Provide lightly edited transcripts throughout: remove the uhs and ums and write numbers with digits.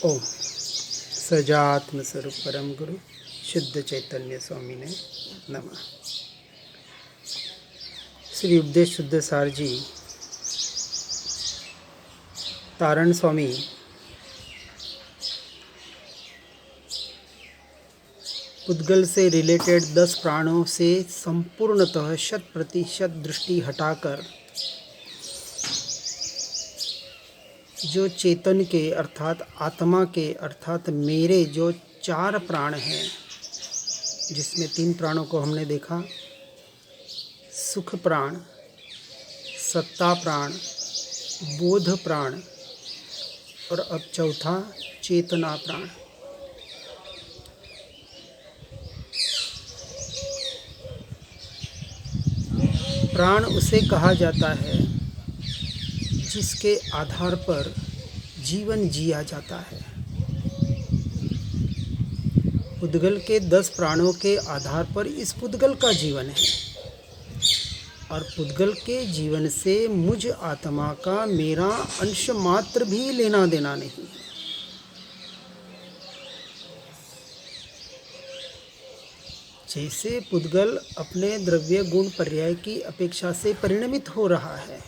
ओम सजात्म स्वरूप परम गुरु शुद्ध चैतन्य स्वामी ने नमः। श्री उपदेश शुद्ध सार जी तारण स्वामी पुद्गल से रिलेटेड 10 प्राणों से संपूर्णतः 100% दृष्टि हटाकर जो चेतन के अर्थात आत्मा के अर्थात मेरे जो 4 प्राण हैं, जिसमें 3 प्राणों को हमने देखा, सुख प्राण, सत्ता प्राण, बोध प्राण और अब चौथा चेतना प्राण। प्राण उसे कहा जाता है जिसके आधार पर जीवन जिया जाता है। पुद्गल के 10 प्राणों के आधार पर इस पुद्गल का जीवन है और पुद्गल के जीवन से मुझ आत्मा का मेरा अंश मात्र भी लेना देना नहीं। जैसे पुद्गल अपने द्रव्य गुण पर्याय की अपेक्षा से परिणमित हो रहा है,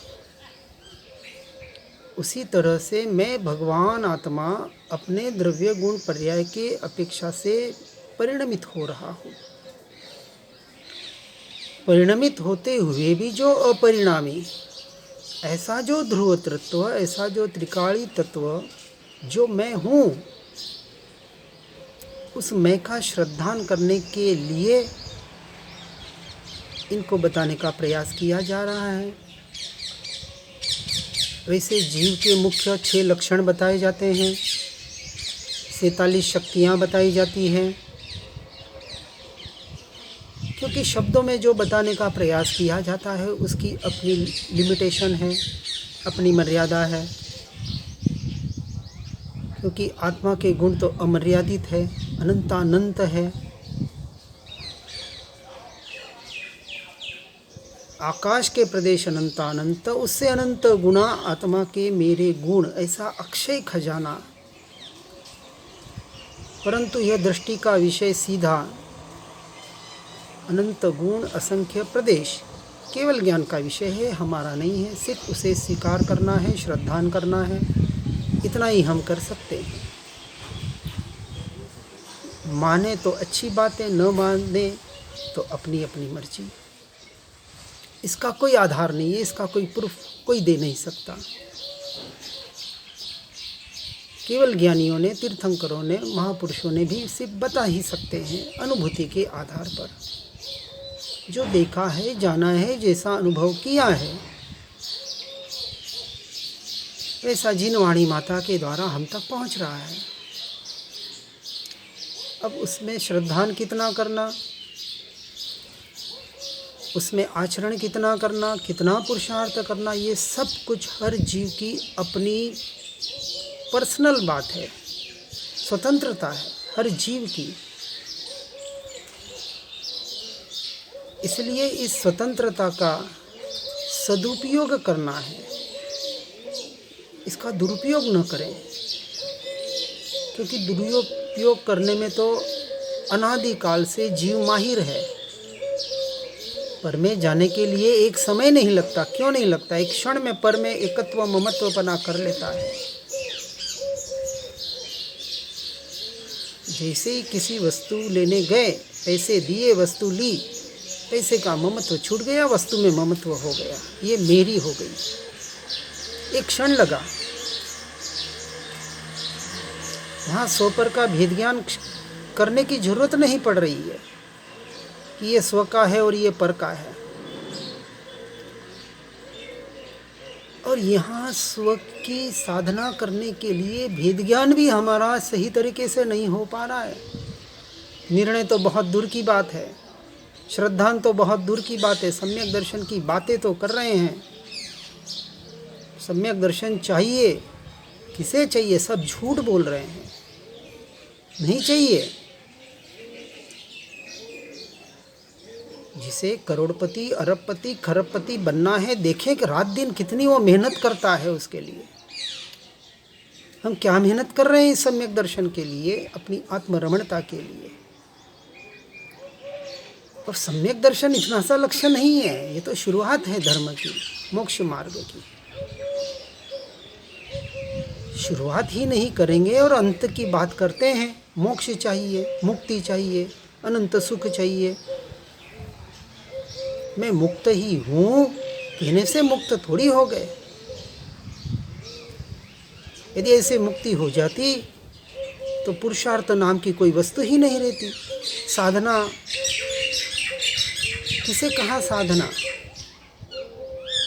उसी तरह से मैं भगवान आत्मा अपने द्रव्य गुण पर्याय के अपेक्षा से परिणमित हो रहा हूँ। परिणमित होते हुए भी जो अपरिणामी, ऐसा जो ध्रुव तत्व, ऐसा जो त्रिकाली तत्व जो मैं हूँ, उस मैं का श्रद्धान करने के लिए इनको बताने का प्रयास किया जा रहा है। वैसे जीव के मुख्य 6 लक्षण बताए जाते हैं, 47 शक्तियाँ बताई जाती हैं, क्योंकि शब्दों में जो बताने का प्रयास किया जाता है उसकी अपनी लिमिटेशन है, अपनी मर्यादा है, क्योंकि आत्मा के गुण तो अमर्यादित है, अनंतानंत है। आकाश के प्रदेश अनंतानंत, उससे अनंत गुणा आत्मा के मेरे गुण, ऐसा अक्षय खजाना। परंतु यह दृष्टि का विषय सीधा अनंत गुण असंख्य प्रदेश केवल ज्ञान का विषय है, हमारा नहीं है। सिर्फ उसे स्वीकार करना है, श्रद्धान करना है, इतना ही हम कर सकते हैं। माने तो अच्छी बात है, न माने तो अपनी अपनी मर्जी। इसका कोई आधार नहीं है, इसका कोई प्रूफ कोई दे नहीं सकता। केवल ज्ञानियों ने, तीर्थंकरों ने, महापुरुषों ने भी सिर्फ बता ही सकते हैं अनुभूति के आधार पर। जो देखा है, जाना है, जैसा अनुभव किया है, वैसा जिनवाणी माता के द्वारा हम तक पहुंच रहा है। अब उसमें श्रद्धान कितना करना, उसमें आचरण कितना करना, कितना पुरुषार्थ करना, ये सब कुछ हर जीव की अपनी पर्सनल बात है, स्वतंत्रता है हर जीव की। इसलिए इस स्वतंत्रता का सदुपयोग करना है, इसका दुरुपयोग न करें, क्योंकि दुरुपयोग करने में तो अनादिकाल से जीव माहिर है। पर में जाने के लिए एक समय नहीं लगता। क्यों नहीं लगता? एक क्षण में पर में एकत्व ममत्वपना कर लेता है। जैसे ही किसी वस्तु लेने गए, पैसे दिए, वस्तु ली, पैसे का ममत्व छूट गया, वस्तु में ममत्व हो गया, ये मेरी हो गई। एक क्षण लगा। वहाँ सोपर का भेद ज्ञान करने की जरूरत नहीं पड़ रही है कि ये स्व का है और ये पर का है। और यहाँ स्व की साधना करने के लिए भेद ज्ञान भी हमारा सही तरीके से नहीं हो पा रहा है। निर्णय तो बहुत दूर की बात है, श्रद्धान तो बहुत दूर की बात है, सम्यक दर्शन की बातें तो कर रहे हैं। सम्यक दर्शन चाहिए, किसे चाहिए? सब झूठ बोल रहे हैं, नहीं चाहिए। जिसे करोड़पति, अरबपति, खरबपति बनना है, देखें कि रात दिन कितनी वो मेहनत करता है उसके लिए। हम क्या मेहनत कर रहे हैं इस सम्यक दर्शन के लिए, अपनी आत्मरमणता के लिए। और सम्यक दर्शन इतना सा लक्ष्य नहीं है, ये तो शुरुआत है धर्म की, मोक्ष मार्ग की। शुरुआत ही नहीं करेंगे और अंत की बात करते हैं, मोक्ष चाहिए, मुक्ति चाहिए, अनंत सुख चाहिए। मैं मुक्त ही हूँ कहने से मुक्त थोड़ी हो गए। यदि ऐसे मुक्ति हो जाती तो पुरुषार्थ नाम की कोई वस्तु ही नहीं रहती। साधना किसे कहा साधना?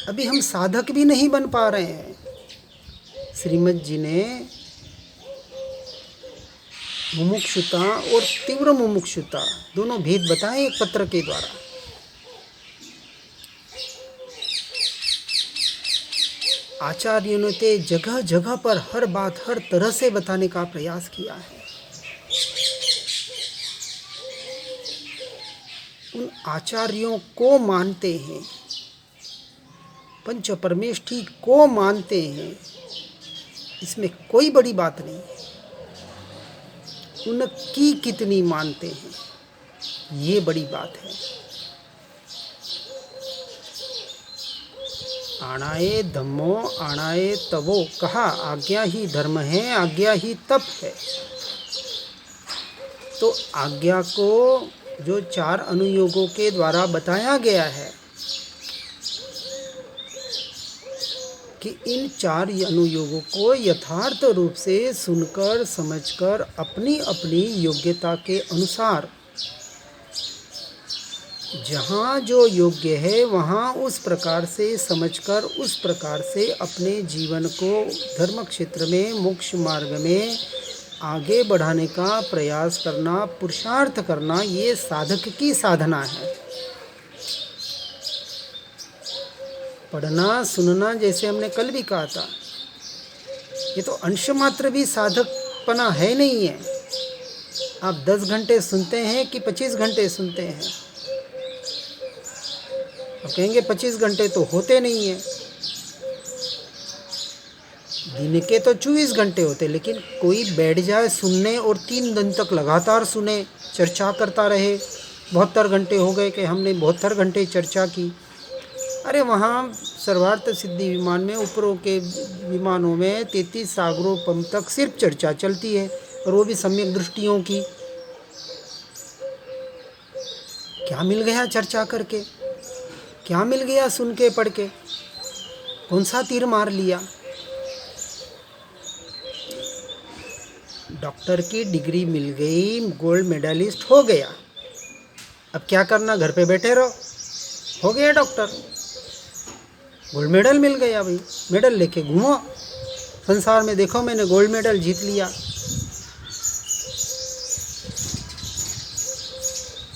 अभी हम साधक भी नहीं बन पा रहे हैं। श्रीमद जी ने मुमुक्षुता और तीव्र मुमुक्षुता दोनों भेद बताए एक पत्र के द्वारा। आचार्यों ने जगह जगह पर हर बात हर तरह से बताने का प्रयास किया है। उन आचार्यों को मानते हैं, पंच परमेष्ठी को मानते हैं, इसमें कोई बड़ी बात नहीं है। उनकी कितनी मानते हैं ये बड़ी बात है। आणाए धम्मो आणाए तवो कहा, आज्ञा ही धर्म है, आज्ञा ही तप है। तो आज्ञा को जो 4 अनुयोगों के द्वारा बताया गया है कि इन 4 अनुयोगों को यथार्थ रूप से सुनकर समझकर अपनी अपनी योग्यता के अनुसार जहाँ जो योग्य है वहाँ उस प्रकार से समझकर उस प्रकार से अपने जीवन को धर्म क्षेत्र में मोक्ष मार्ग में आगे बढ़ाने का प्रयास करना, पुरुषार्थ करना, ये साधक की साधना है। पढ़ना सुनना जैसे हमने कल भी कहा था, ये तो अंश मात्र भी साधकपना है नहीं है। आप 10 घंटे सुनते हैं कि 25 घंटे सुनते हैं? आप कहेंगे 25 घंटे तो होते नहीं हैं, दिन के तो 24 घंटे होते। लेकिन कोई बैठ जाए सुनने और 3 दिन तक लगातार सुने, चर्चा करता रहे, 72 घंटे हो गए कि हमने 72 घंटे चर्चा की। अरे वहाँ सर्वार्थ सिद्धि विमान में, ऊपरों के विमानों में 33 सागरों पंप तक सिर्फ चर्चा चलती है, और वो भी सम्यक दृष्टियों की। क्या मिल गया चर्चा करके? क्या मिल गया सुन के पढ़ के? कौन सा तीर मार लिया? डॉक्टर की डिग्री मिल गई, गोल्ड मेडलिस्ट हो गया, अब क्या करना? घर पे बैठे रहो, हो गया डॉक्टर, गोल्ड मेडल मिल गया। भाई मेडल लेके घूमो संसार में, देखो मैंने गोल्ड मेडल जीत लिया।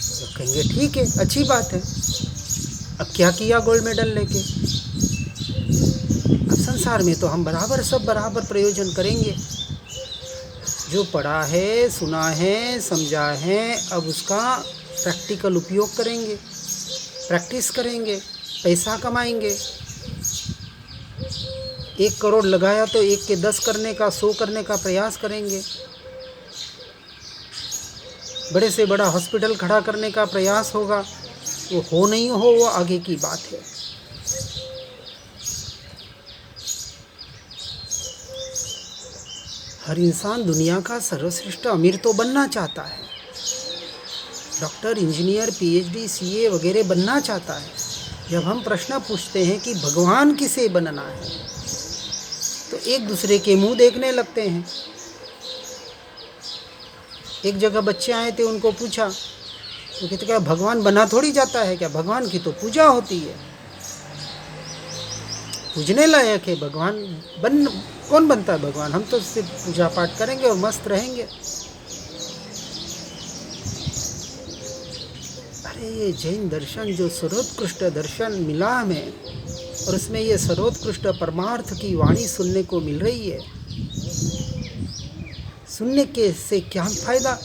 तो कहेंगे ठीक है, अच्छी बात है, अब क्या किया गोल्ड मेडल लेके? अब संसार में तो हम बराबर सब बराबर प्रयोजन करेंगे। जो पढ़ा है, सुना है, समझा है, अब उसका प्रैक्टिकल उपयोग करेंगे, प्रैक्टिस करेंगे, पैसा कमाएंगे। 1 करोड़ लगाया तो 1 के 10 करने का, 100 करने का प्रयास करेंगे। बड़े से बड़ा हॉस्पिटल खड़ा करने का प्रयास होगा। वो हो नहीं हो वो आगे की बात है। हर इंसान दुनिया का सर्वश्रेष्ठ अमीर तो बनना चाहता है, डॉक्टर, इंजीनियर, पीएचडी, सीए वगैरह बनना चाहता है। जब हम प्रश्न पूछते हैं कि भगवान किसे बनना है, तो एक दूसरे के मुंह देखने लगते हैं। एक जगह बच्चे आए थे, उनको पूछा तो कहते क्या भगवान बना थोड़ी जाता है क्या? भगवान की तो पूजा होती है, पूजने लायक है भगवान। कौन बनता है भगवान? हम तो सिर्फ पूजा पाठ करेंगे और मस्त रहेंगे। अरे ये जैन दर्शन जो सर्वोत्कृष्ट दर्शन मिला हमें, और उसमें ये सर्वोत्कृष्ट परमार्थ की वाणी सुनने को मिल रही है, सुनने के से क्या फायदा?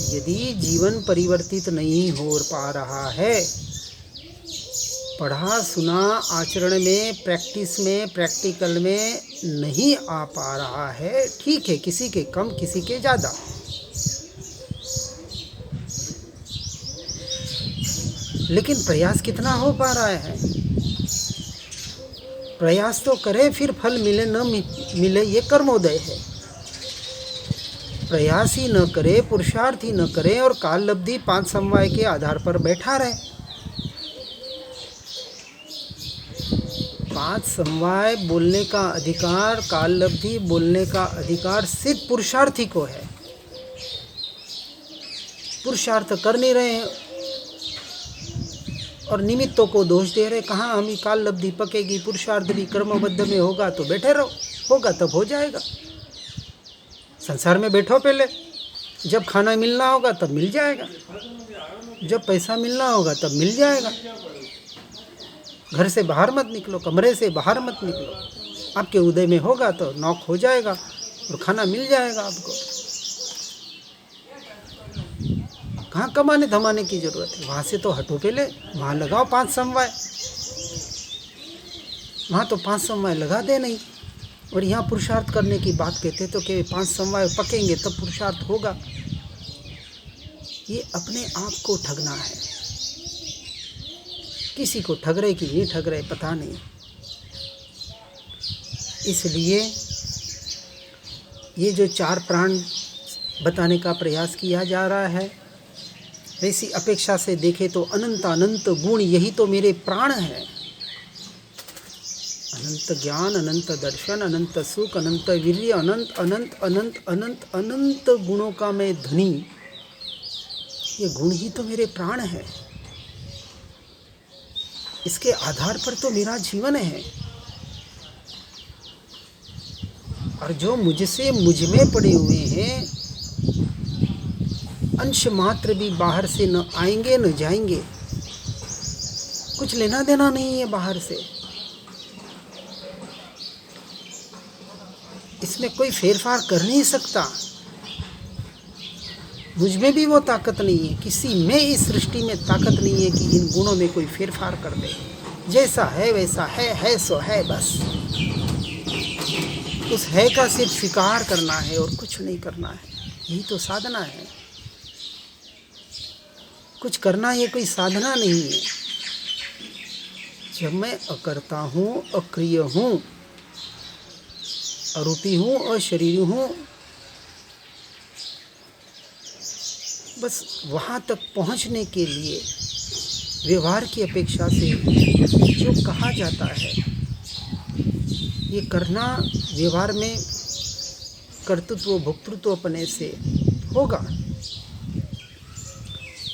यदि जीवन परिवर्तित नहीं हो पा रहा है पढ़ा सुना आचरण में, प्रैक्टिस में, प्रैक्टिकल में नहीं आ पा रहा है, ठीक है, किसी के कम किसी के ज़्यादा, लेकिन प्रयास कितना हो पा रहा है? प्रयास तो करे, फिर फल मिले न मिले ये कर्मोदय है। प्रयास ही न करे, पुरुषार्थ ही न करे और काल लब्धि 5 समवाय के आधार पर बैठा रहे। 5 समवाय बोलने का अधिकार, काल लब्धि बोलने का अधिकार सिर्फ पुरुषार्थी को है। पुरुषार्थ कर नहीं रहे हैं और निमित्तों को दोष दे रहे। कहाँ हमें काल लब्धि पकेगी, पुरुषार्थ भी कर्मबद्ध में होगा तो बैठे रहो, होगा तब हो जाएगा। संसार में बैठो पहले, जब खाना मिलना होगा तब मिल जाएगा, जब पैसा मिलना होगा तब मिल जाएगा। घर से बाहर मत निकलो, कमरे से बाहर मत निकलो, आपके उदय में होगा तो नॉक हो जाएगा और खाना मिल जाएगा आपको। कहाँ कमाने धमाने की जरूरत है? वहाँ से तो हटो पहले, वहाँ लगाओ 5 समवाय। वहाँ तो 5 समवाय लगा दे नहीं, और यहाँ पुरुषार्थ करने की बात कहते तो कि 5 समवाय पकेंगे तब पुरुषार्थ होगा। ये अपने आप को ठगना है। किसी को ठग रहे कि नहीं ठग रहे पता नहीं। इसलिए ये जो 4 प्राण बताने का प्रयास किया जा रहा है, वैसी अपेक्षा से देखे तो अनंत अनंत गुण यही तो मेरे प्राण हैं। अनंत ज्ञान, अनंत दर्शन, अनंत सुख, अनंत वीर्य, अनंत अनंत अनंत अनंत अनंत गुणों का मैं धनी। ये गुण ही तो मेरे प्राण हैं। इसके आधार पर तो मेरा जीवन है। और जो मुझसे मुझ में पड़े हुए हैं, अंश मात्र भी बाहर से न आएंगे न जाएंगे, कुछ लेना देना नहीं है बाहर से। इसमें कोई फेरफार कर नहीं सकता। मुझ में भी वो ताकत नहीं है, किसी में इस सृष्टि में ताकत नहीं है कि इन गुणों में कोई फेरफार कर दे। जैसा है वैसा है सो है, बस उस है का सिर्फ स्वीकार करना है और कुछ नहीं करना है। यही तो साधना है। कुछ करना ये कोई साधना नहीं है। जब मैं अकर्ता हूँ, अक्रिय हूँ, अरूपी हूँ, अशरीरी हूँ, बस वहाँ तक पहुँचने के लिए व्यवहार की अपेक्षा से जो कहा जाता है ये करना व्यवहार में कर्तृत्व भोक्तृत्व अपने से होगा।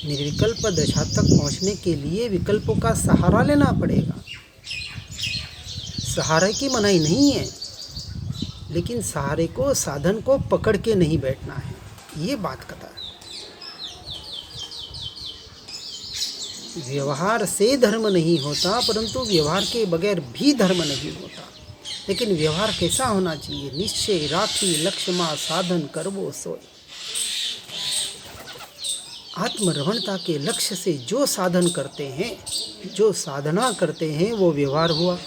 निर्विकल्प दशा तक पहुँचने के लिए विकल्पों का सहारा लेना पड़ेगा। सहारे की मनाही नहीं है, लेकिन सहारे को, साधन को पकड़ के नहीं बैठना है। ये बात कथा है। व्यवहार से धर्म नहीं होता, परंतु व्यवहार के बगैर भी धर्म नहीं होता। लेकिन व्यवहार कैसा होना चाहिए? निश्चय राखी लक्ष्य मा साधन करवो सोय। आत्मरवणता के लक्ष्य से जो साधन करते हैं, जो साधना करते हैं, वो व्यवहार हुआ।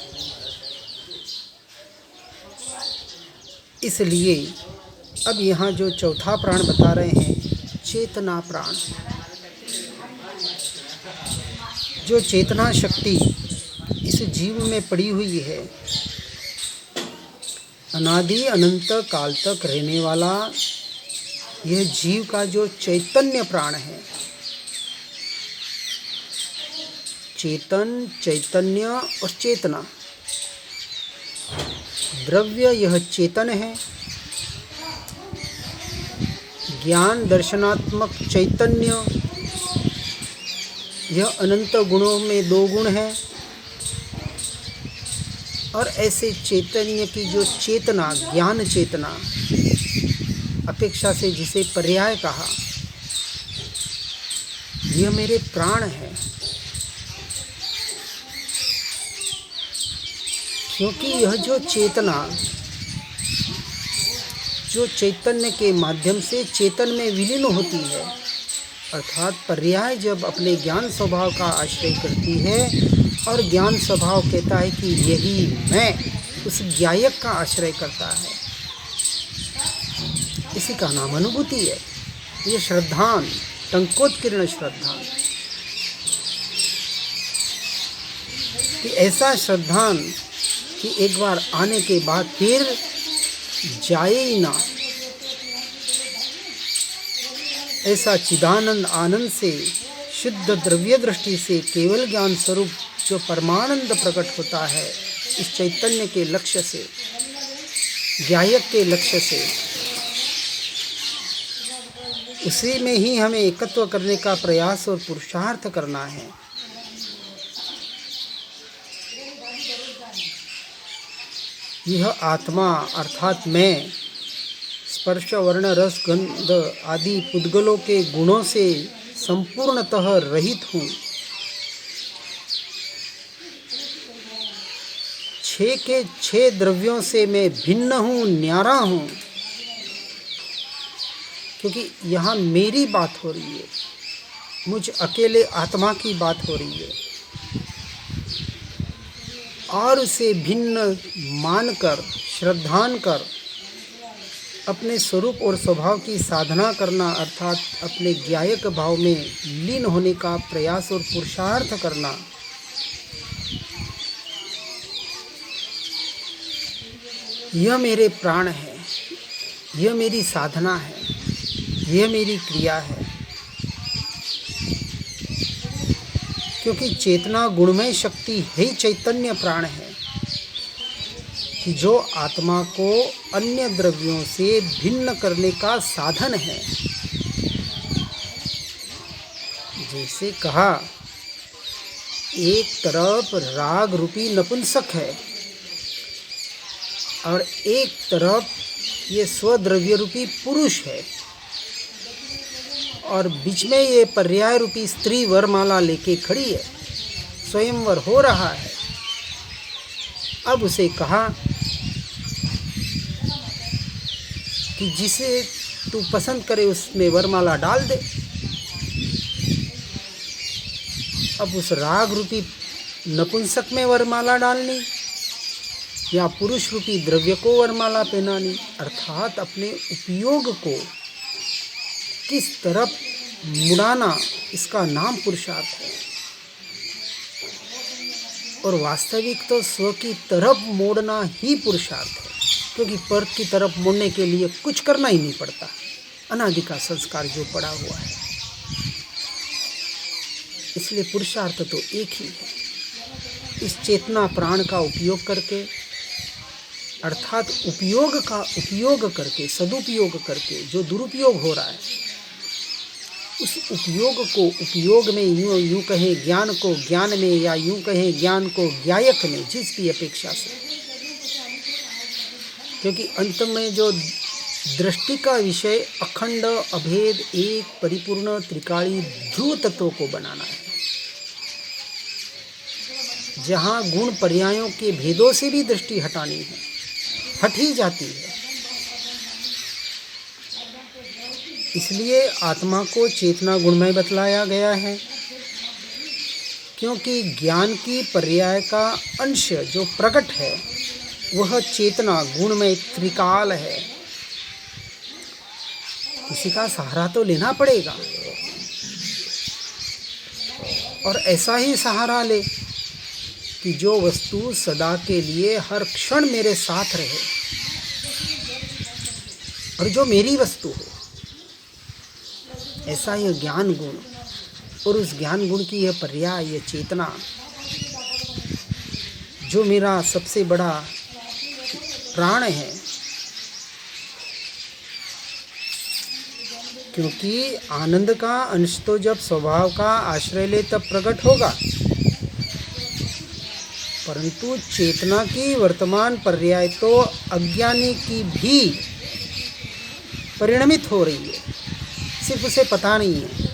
इसलिए अब यहाँ जो चौथा प्राण बता रहे हैं, चेतना प्राण, जो चेतना शक्ति इस जीव में पड़ी हुई है, अनादि अनंत काल तक रहने वाला यह जीव का जो चैतन्य प्राण है, चेतन, चैतन्य और चेतना, द्रव्य यह चेतन है, ज्ञान दर्शनात्मक चैतन्य यह अनंत गुणों में 2 गुण है, और ऐसे चैतन्य की जो चेतना, ज्ञान चेतना अपेक्षा से जिसे पर्याय कहा, यह मेरे प्राण है। क्योंकि यह जो चेतना, जो चैतन्य के माध्यम से चेतन में विलीन होती है, अर्थात पर्याय जब अपने ज्ञान स्वभाव का आश्रय करती है और ज्ञान स्वभाव कहता है कि यही मैं, उस ज्ञायक का आश्रय करता है। इसी का नाम अनुभूति है। ये श्रद्धान, टंकोत्कीर्ण श्रद्धान, कि ऐसा श्रद्धान कि एक बार आने के बाद फिर जाए ही ना। ऐसा चिदानंद आनंद से, शुद्ध द्रव्य दृष्टि से, केवल ज्ञान स्वरूप जो परमानंद प्रकट होता है, इस चैतन्य के लक्ष्य से, ज्ञायक के लक्ष्य से, उसी में ही हमें एकत्व करने का प्रयास और पुरुषार्थ करना है। यह आत्मा अर्थात मैं स्पर्श, वर्ण, रस, गंध आदि पुद्गलों के गुणों से संपूर्णतः रहित हूँ। 6 के 6 द्रव्यों से मैं भिन्न हूँ, न्यारा हूँ। क्योंकि यहाँ मेरी बात हो रही है, मुझ अकेले आत्मा की बात हो रही है, और उसे भिन्न मानकर, श्रद्धान कर अपने स्वरूप और स्वभाव की साधना करना, अर्थात अपने ज्ञायक भाव में लीन होने का प्रयास और पुरुषार्थ करना, यह मेरे प्राण है, यह मेरी साधना है, यह मेरी क्रिया है। क्योंकि चेतना गुणमय शक्ति ही चैतन्य प्राण है, कि जो आत्मा को अन्य द्रव्यों से भिन्न करने का साधन है। जैसे कहा, एक तरफ राग रूपी नपुंसक है और एक तरफ ये स्वद्रव्य रूपी पुरुष है, और बीच में ये पर्याय रूपी स्त्री वरमाला लेके खड़ी है, स्वयंवर हो रहा है। अब उसे कहा कि जिसे तू पसंद करे उसमें वरमाला डाल दे। अब उस राग रूपी नपुंसक में वरमाला डालनी या पुरुष रूपी द्रव्य को वरमाला पहनानी, अर्थात अपने उपयोग को किस तरफ मुड़ाना, इसका नाम पुरुषार्थ है। और वास्तविक तो स्व की तरफ मोड़ना ही पुरुषार्थ है, क्योंकि पर की तरफ मुड़ने के लिए कुछ करना ही नहीं पड़ता, अनादि का संस्कार जो पड़ा हुआ है। इसलिए पुरुषार्थ तो एक ही है। इस चेतना प्राण का उपयोग करके, अर्थात उपयोग करके, सदुपयोग करके जो दुरुपयोग हो रहा है, उस उपयोग को उपयोग में, यूँ कहें ज्ञान को ज्ञान में, या यूँ कहें ज्ञान को ज्ञायक में, जिस भी अपेक्षा से। क्योंकि अंत में जो दृष्टि का विषय अखंड, अभेद, एक, परिपूर्ण, त्रिकाली ध्रुव तत्वों को बनाना है, जहाँ गुण पर्यायों के भेदों से भी दृष्टि हटानी है, हट ही जाती है। इसलिए आत्मा को चेतना गुणमय बतलाया गया है, क्योंकि ज्ञान की पर्याय का अंश जो प्रकट है वह चेतना गुणमय त्रिकाल है। किसी का सहारा तो लेना पड़ेगा, और ऐसा ही सहारा ले कि जो वस्तु सदा के लिए हर क्षण मेरे साथ रहे और जो मेरी वस्तु हो। ऐसा यह ज्ञान गुण, और उस ज्ञान गुण की यह पर्याय, यह चेतना, जो मेरा सबसे बड़ा प्राण है। क्योंकि आनंद का अंश तो जब स्वभाव का आश्रय ले तब प्रकट होगा, परंतु चेतना की वर्तमान पर्याय तो अज्ञानी की भी परिणमित हो रही है, सिर्फ उसे पता नहीं है।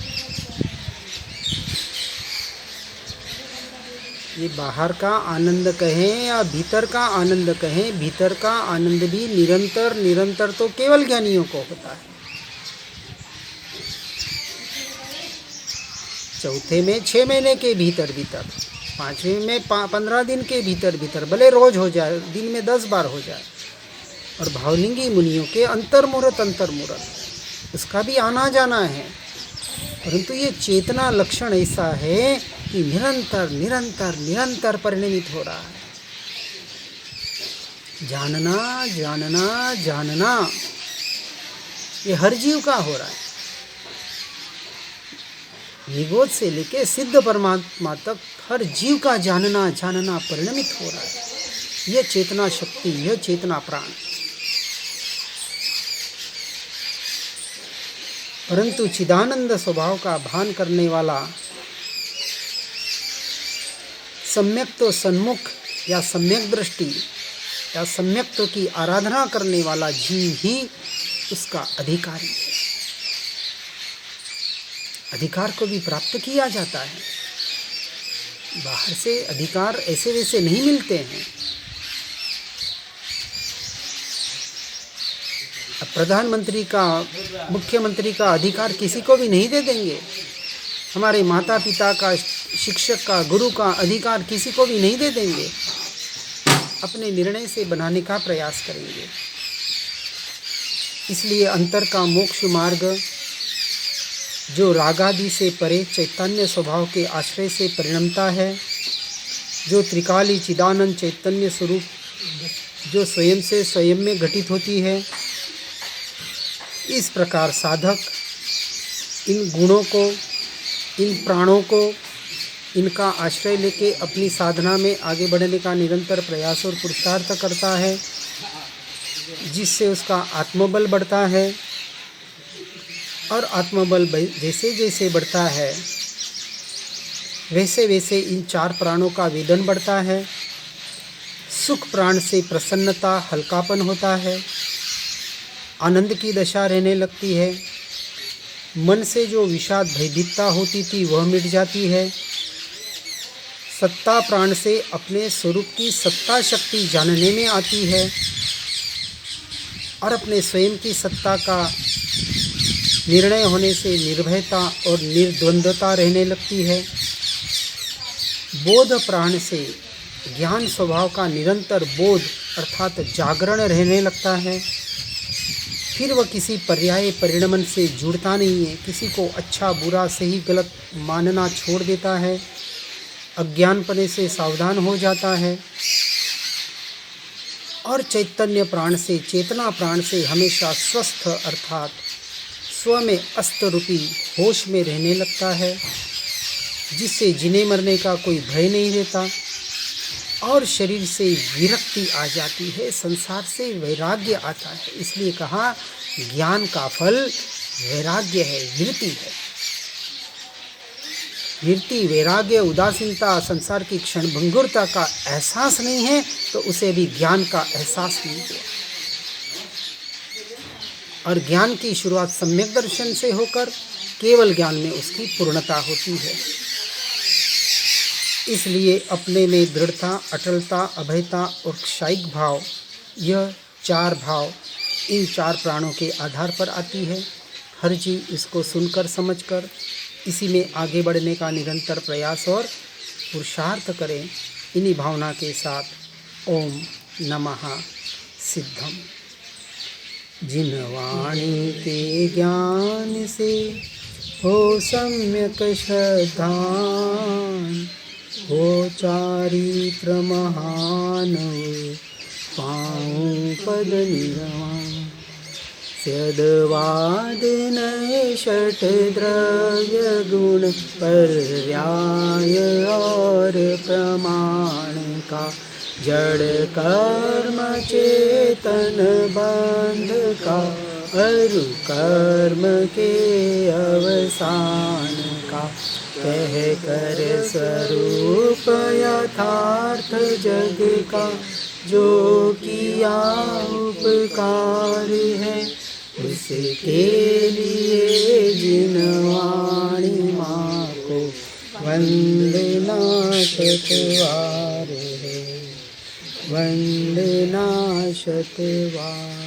ये बाहर का आनंद कहें या भीतर का आनंद कहें, भीतर का आनंद भी निरंतर तो केवल ज्ञानियों को होता है। चौथे में 6 महीने के भीतर 5वें में 15 दिन के भीतर भीतर, भले रोज हो जाए, दिन में 10 बार हो जाए। और भावलिंगी मुनियों के अंतर्मुहूर्त उसका भी आना जाना है, परंतु ये चेतना लक्षण ऐसा है कि निरंतर निरंतर निरंतर परिणमित हो रहा है। जानना जानना जानना, ये हर जीव का हो रहा है। निगोद से लेके सिद्ध परमात्मा तक हर जीव का जानना जानना परिणमित हो रहा है। यह चेतना शक्ति, यह चेतना प्राण। परंतु चिदानंद स्वभाव का भान करने वाला सम्यक तो सन्मुख या सम्यक दृष्टि या सम्यक तो की आराधना करने वाला जीव ही उसका अधिकारी है। अधिकार को भी प्राप्त किया जाता है। बाहर से अधिकार ऐसे वैसे नहीं मिलते हैं। अब प्रधानमंत्री का, मुख्यमंत्री का अधिकार किसी को भी नहीं दे देंगे। हमारे माता पिता का, शिक्षक का, गुरु का अधिकार किसी को भी नहीं दे देंगे। अपने निर्णय से बनाने का प्रयास करेंगे। इसलिए अंतर का मोक्ष मार्ग जो रागादि से परे चैतन्य स्वभाव के आश्रय से परिणमता है, जो त्रिकाली चिदानंद चैतन्य स्वरूप जो स्वयं से स्वयं में घटित होती है, इस प्रकार साधक इन गुणों को, इन प्राणों को, इनका आश्रय लेके अपनी साधना में आगे बढ़ने का निरंतर प्रयास और पुरुषार्थ करता है, जिससे उसका आत्मबल बढ़ता है। और आत्मबल जैसे जैसे बढ़ता है वैसे वैसे इन चार प्राणों का वेदन बढ़ता है। सुख प्राण से प्रसन्नता, हल्कापन होता है, आनंद की दशा रहने लगती है। मन से जो विषाद भयभीतता होती थी वह मिट जाती है। सत्ता प्राण से अपने स्वरूप की सत्ता शक्ति जानने में आती है और अपने स्वयं की सत्ता का निर्णय होने से निर्भयता और निर्द्वंद्वता रहने लगती है। बोध प्राण से ज्ञान स्वभाव का निरंतर बोध अर्थात जागरण रहने लगता है। फिर वह किसी पर्याय परिणमन से जुड़ता नहीं है, किसी को अच्छा बुरा सही गलत मानना छोड़ देता है, अज्ञानपने से सावधान हो जाता है और चैतन्य प्राण से, चेतना प्राण से हमेशा स्वस्थ अर्थात स्व में अस्त रूपी होश में रहने लगता है, जिससे जीने मरने का कोई भय नहीं रहता और शरीर से विरक्ति आ जाती है, संसार से वैराग्य आता है। इसलिए कहा ज्ञान का फल वैराग्य है, विरति है। विरति, वैराग्य, उदासीनता, संसार की क्षणभंगुरता का एहसास नहीं है तो उसे भी ज्ञान का एहसास नहीं हुआ। और ज्ञान की शुरुआत सम्यक दर्शन से होकर केवल ज्ञान में उसकी पूर्णता होती है। इसलिए अपने में दृढ़ता, अटलता, अभयता और क्षायिक भाव, यह चार भाव इन चार प्राणों के आधार पर आती है। हर जीव इसको सुनकर समझकर इसी में आगे बढ़ने का निरंतर प्रयास और पुरुषार्थ करें। इन्हीं भावना के साथ ओम नमः सिद्धम। जिन वाणी के ज्ञान से हो सम्यक श्रद्धान, हो चारित्र महान पाऊँ पद निर्वाण। स्यदवाद नए षट द्रव्य गुण पर्याय और प्रमाण का, जड़ कर्म चेतन बंध का, अरु कर्म के अवसान का। कह कर स्वरूप यथार्थ जग का, जो किया उपकार है उसके लिए जिन वाणी माँ को वंदना शतवार है, वंदना शतवार।